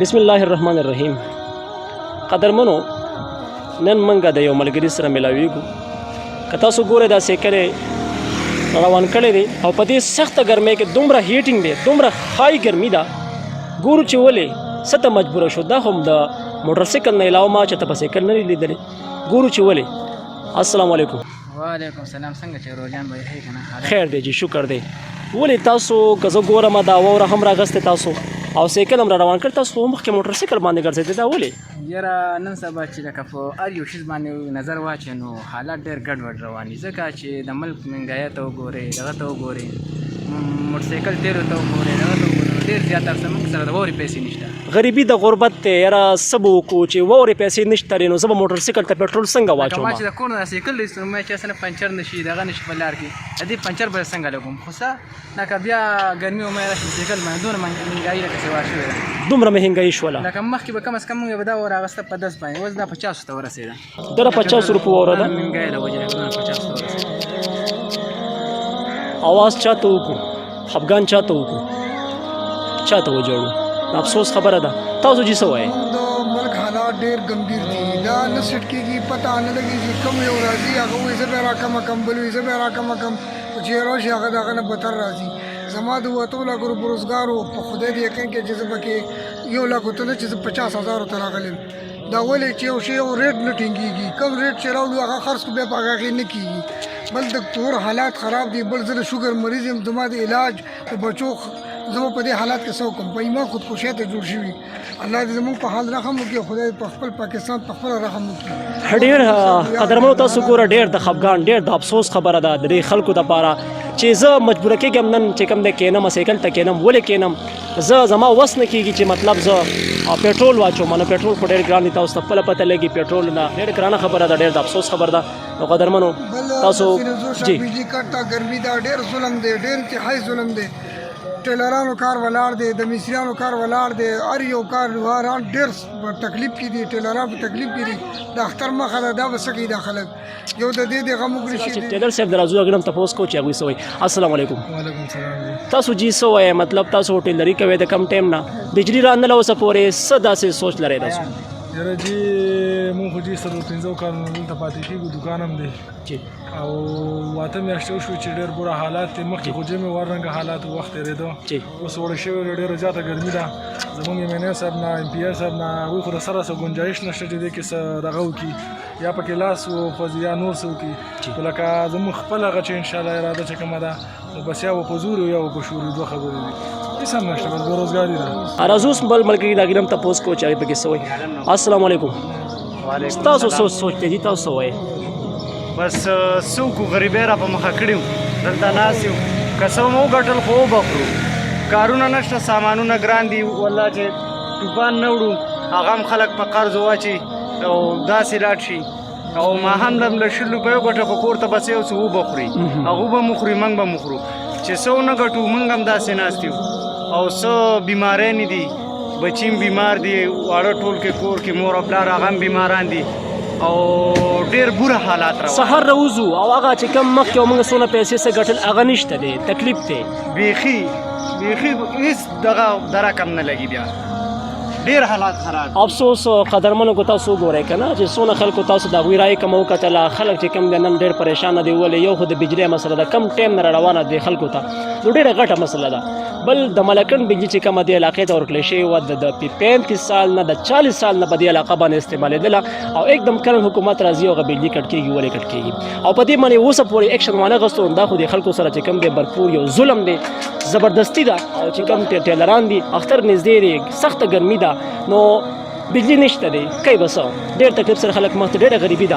بسم الله الرحمن الرحیم. قدرمنو، نن منګه د یو ملګري سره ملاویږو. که تاسو ګورئ دا سیکل روان کړی دی او په دې سخته ګرمۍ کې دومره هیټینګ دی، دومره های ګرمي ده، ګورو چې ولې څه ته مجبوره شو. دا هم د موټرسایکل نه علاوه ما چېرته په سیکل نه دی لیدلی. ګورو چې ولې. السلام علیکم. وعلیکم السلام. څنګه چې روجان به یې کنه؟ خیر دی جی، شکر دی. ولې تاسو که زه ګورم دا واوره هم راغستې تاسو او سیکل هم را روان کړ، تاسو مخکې موټرسایکل باندې ګرځېدې، دا ولې؟ یاره نن سبا چې لکه په هر یو شیز باندې نظر واچوې نو حالات ډېر ګډوډ روان دي، ځکه چې د ملک مهنګایۍ ته وګورې، دغه ته وګورې، موټرسایکل تیرو ته وګورې، دغه ته وګورې، ډېر زیات هر څه موږ سره د واورې پیسې نشته. غریبي د غربت دی. یاره څه به وکړو چې واورې پیسې نشته لري، نو زه به موټرسایکل ته پټرول څنګه واچوم؟ ما چې د کور نه سایکل ایستلو ما چې اصلا پنچر نشي، دغه نشي په لار کې، د دې پنچر به څنګه لګوم؟ خو څه لکه بیا ګرمي او مې راشي سایکل باندې دومره مهنګایي لکه سوا شوې ده، دومره مهنګایي شوله. لکه مخکې به کم از کم موږ به دا واوره اخیسته په 10 باندې، اوس دا 50 ته ورسېده. دا 50 روپۍ واوره ده. مهنګایي له وجې نه 50 ته ورسېده. اواز چاته وکړو؟ خفګان چاته وکړو؟ چاته وجړو؟ افسوس خبره ده. تاسو جی څه وایي؟ د ملک حالات ډېر ګمبیر دي، دا نه سټ کېږي، پته نه لګېږي کم یو راځي هغه وایي زه به را کمه کم، بل وایي زه به را کمه کم، چې راشي هغه د هغه نه بدتر راځي. زما د 2 لکو روپو روزګار و، په خدای دې یقین کې چې زه پکې 1 لک ته نه چې زه 50,000 ته راغلم. دا ولې چې یو شی یو ریټ نه ټینګېږي، کم ریټ چې راوړو هغه خرڅ کړو بیا په هغه کې نه کېږي. بل د کور حالات خراب دي، بل زه د شوګر مریض یم، زما د علاج د بچو زما په دې حالات کې څه وکړم؟ په ایمان خودکشۍ ته جوړ شوي. الله دې زموږ په حال رحم وکړي، خدای په خپل پاکستان په خپله رحم وکړي. ډېر قدرمنو، تاسو ګوره ډېر د خفګان، ډېر د افسوس خبره ده د دې خلکو دپاره چې زه مجبوره کېږم نن چې کوم دی کېنم سایکل ته کېنم. ولې کېنم؟ زما وس نه کېږي چې مطلب زه پېټرول واچوم. نو پېټرول خو ډېر ګران دي، تاسو ته خپله پته لګي پېټرول نه ډېر ګرانه خبره ده، ډېر د افسوس خبره ده. نو قدرمنو تاسو جی بجلی کټ ته ګرمي دا ډېر ظلم دی، ډېر انتهایي ظلم دی. ټیلرانو کار ولاړ دی، د مصریانو کار ولاړ دی، هر یو کار واران ډېر تکلیف کې دي، ټیلران په تکلیف کې دي. د اختر مخه ده، دا به څه کوي دا خلک؟ یو د دې د غم وکړي شي. ټیلر صاحب د راځو اګرم تاسو کو چې هغوی څه وایي. السلام علیکم. وعلیکم السلام. تاسو جی څه وایي؟ مطلب تاسو ټیلري کوئ د کم ټایم نه بجلی را نه اوسه پورې څه داسې سوچ لرئ تاسو؟ یاره جی مونږ خو جی سره 15 کالونو دلته پاتې کېږو، دوکان هم دی جی او 8 میاشتې وشوې چې ډېر بوره حالات دي. مخکې خو جې مې ورنګه حالات وخت تېرېده، جی اوس وړه شوې ډېره زیاته ګرمي ده. زمونږ ایم این اے صاحب نه، ایم پي آی صاحب نه، هغوی خو د سره څه ګنجایش نشته چې دې کې څه دغه وکړي، یا پکې لاس وخوځي یا نور څه وکړي. خو لکه زمونږ خپل هغه چې انشاءالله اراده چې کومه ده، نو بس یا به په زور یا به په شور، 2 خبرې دي، هېڅ هم نشته، بس بېروزګاري ده. راځو اوس بل ملګري د هغې هم تپوس کوو چې هغې پکې څه وایي. السلام علیکم. تاسو څه سوچ دی؟ تاسو وایي بس څوک غریبۍ را په مخه کړي وو، دلته ناست یو، که څه مو وګټل خو وبخورو، کارونه نشته، سامانونه ګران دي، والله چې طوفان نه وړو هغه هم خلک په قرض واچي او داسې لاړ شي، او ما هم له 100 روپۍ وګټه خو کور ته بس یو څه وبخوري، هغوی به مخوري، موږ به مخورو. چې څه ونه ګټو موږ هم داسې ناست یو، او څه بیمارۍ دي، بچیم بیمار دي، واړه ټول کې کور کې مور او پلار هغه هم بیماران دي، او ډېر بوره حالات روان. سهار راوځو او هغه چې کوم مخکې موږ څونه پیسې څه ګټل هغه نشته دی، تکلیف دی بیخي هېڅ دغه د رقم نه لګي، بیا ډېر حالات خراب. افسوس قدرمنو کو تاسو وګورئ که نه چې څونه خلکو تاسو د هغوی رایې کومه وکتله. خلک چې کوم دی نن ډېر پریشانه دي. ولې؟ یو خو د بجلۍ مسله ده، کم ټایم نه را روانه دی خلکو ته، نو ډېره غټه مسله ده. بل د ملکن بجلي چې کومه دې علاقې ته ورکړل شوې وه، د 35 سال نه د 40 سال نه په دې علاقه باندې استعمالېدله، او एकदम کرن حکومت راځي او هغه بجلي کټ کېږي. ولې کټ کېږي؟ او په دې باندې اوسه پورې ایکشن وانه غوښتو. دا خو د خلکو سره چې کوم دی برپور یو ظلم دی، زبردستي ده. او چې کوم ټیلران دي اختر نږدې دی، سخته ګرمي ده، نو بجلی نشته دی، کوي به څه؟ ډېر تکلیف سره خلک مخ ته، ډېره غریبي ده.